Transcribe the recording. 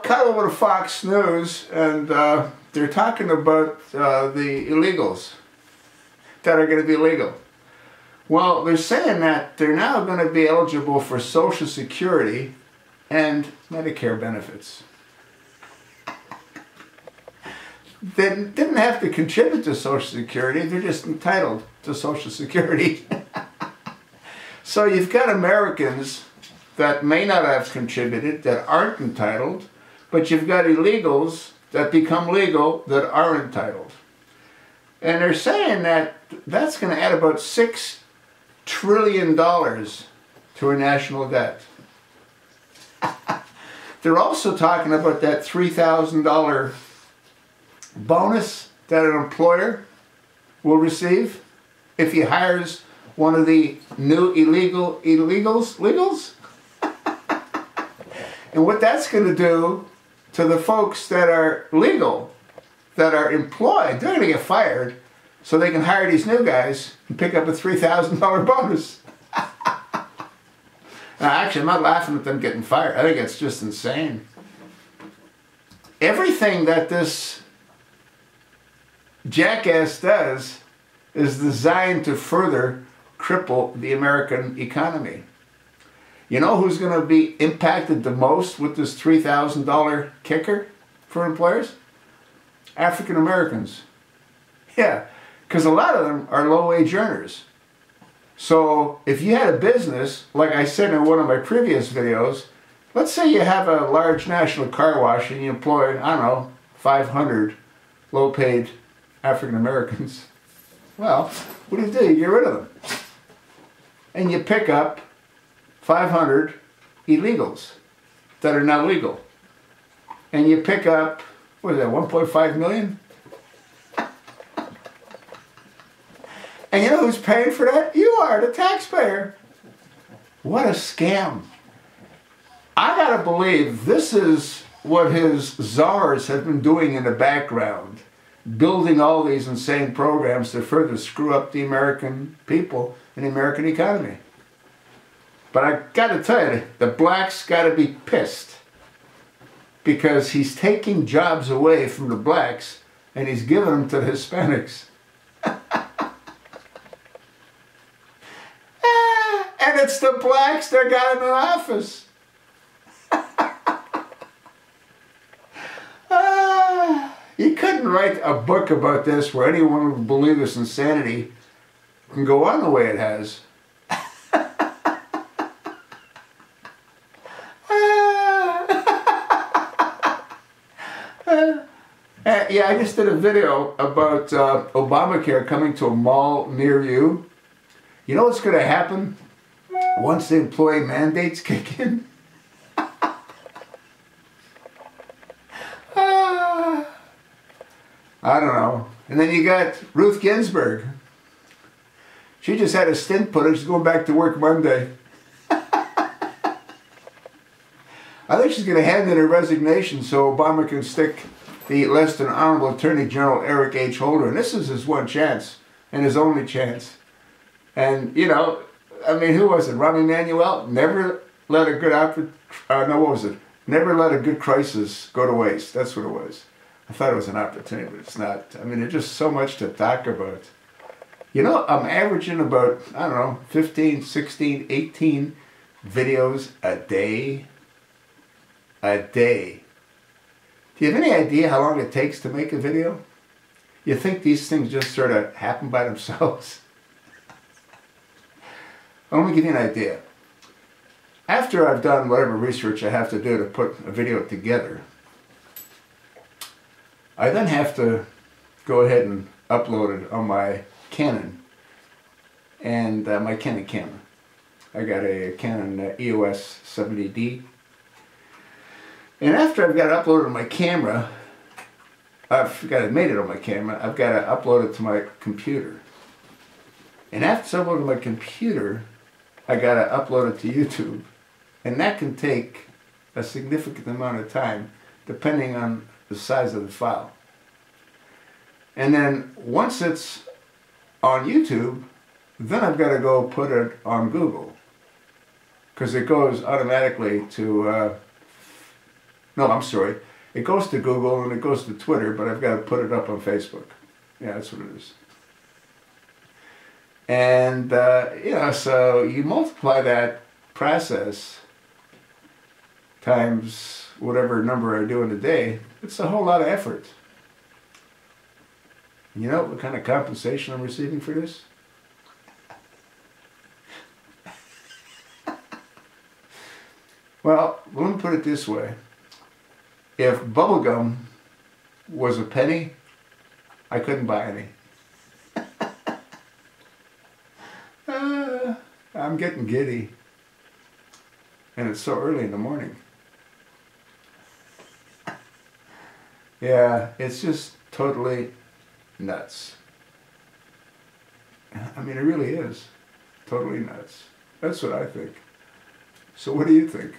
cut over to Fox News, and they're talking about the illegals that are going to be legal. Well, they're saying that they're now going to be eligible for Social Security and Medicare benefits. They didn't have to contribute to Social Security, they're just entitled to Social Security. So you've got Americans that may not have contributed, that aren't entitled, but you've got illegals that become legal that are entitled. And they're saying that that's going to add about $6 trillion to our national debt. They're also talking about that $3,000 bonus that an employer will receive if he hires one of the new illegals. And what that's going to do to the folks that are legal, that are employed, they're going to get fired so they can hire these new guys and pick up a $3,000 bonus. Now, actually, I'm not laughing at them getting fired. I think it's just insane. Everything that this jackass does is designed to further cripple the American economy. You know who's going to be impacted the most with this $3,000 kicker for employers? African Americans. Yeah, because a lot of them are low-wage earners. So if you had a business, like I said in one of my previous videos, let's say you have a large national car wash and you employ, I don't know, 500 low-paid African Americans. Well, what do? You get rid of them. And you pick up 500 illegals that are now legal. And you pick up, what is that, 1.5 million? And you know who's paying for that? You are, the taxpayer. What a scam. I gotta believe this is what his czars have been doing in the background, building all these insane programs to further screw up the American people and the American economy. But I gotta tell you, the blacks gotta be pissed because he's taking jobs away from the blacks and he's giving them to the Hispanics. And it's the blacks that got him in office. You couldn't write a book about this where anyone who would believe this insanity can go on the way it has. Yeah, I just did a video about Obamacare coming to a mall near you. You know what's going to happen once the employee mandates kick in? I don't know. And then you got Ruth Ginsburg. She just had a stint put in. She's going back to work Monday. I think she's going to hand in her resignation so Obama can stick the less than honorable Attorney General Eric H. Holder. And this is his one chance and his only chance. And, you know, I mean, who was it? Rahm Emanuel? Never let a good Never let a good crisis go to waste. That's what it was. I thought it was an opportunity, but it's not. I mean, there's just so much to talk about. You know, I'm averaging about, I don't know, 15, 16, 18 videos a day. A day. Do you have any idea how long it takes to make a video? You think these things just sort of happen by themselves? Let me give you an idea. After I've done whatever research I have to do to put a video together, I then have to go ahead and upload it on my Canon and my Canon camera. I got a Canon EOS 70D. And after I've got it uploaded on my camera, I've got it made it on my camera, I've got to upload it to my computer. And after it's uploaded to my computer, I got to upload it to YouTube. And that can take a significant amount of time depending on the size of the file. And then once it's on YouTube, then I've got to go put it on Google. Because it goes automatically to No, I'm sorry. It goes to Google and it goes to Twitter, but I've got to put it up on Facebook. Yeah, that's what it is. And, you know, so you multiply that process times whatever number I do in a day, it's a whole lot of effort. You know what kind of compensation I'm receiving for this? Well, let me put it this way. If bubblegum was a penny, I couldn't buy any. I'm getting giddy. And it's so early in the morning. Yeah, it's just totally nuts. I mean, it really is. Totally nuts. That's what I think. So what do you think?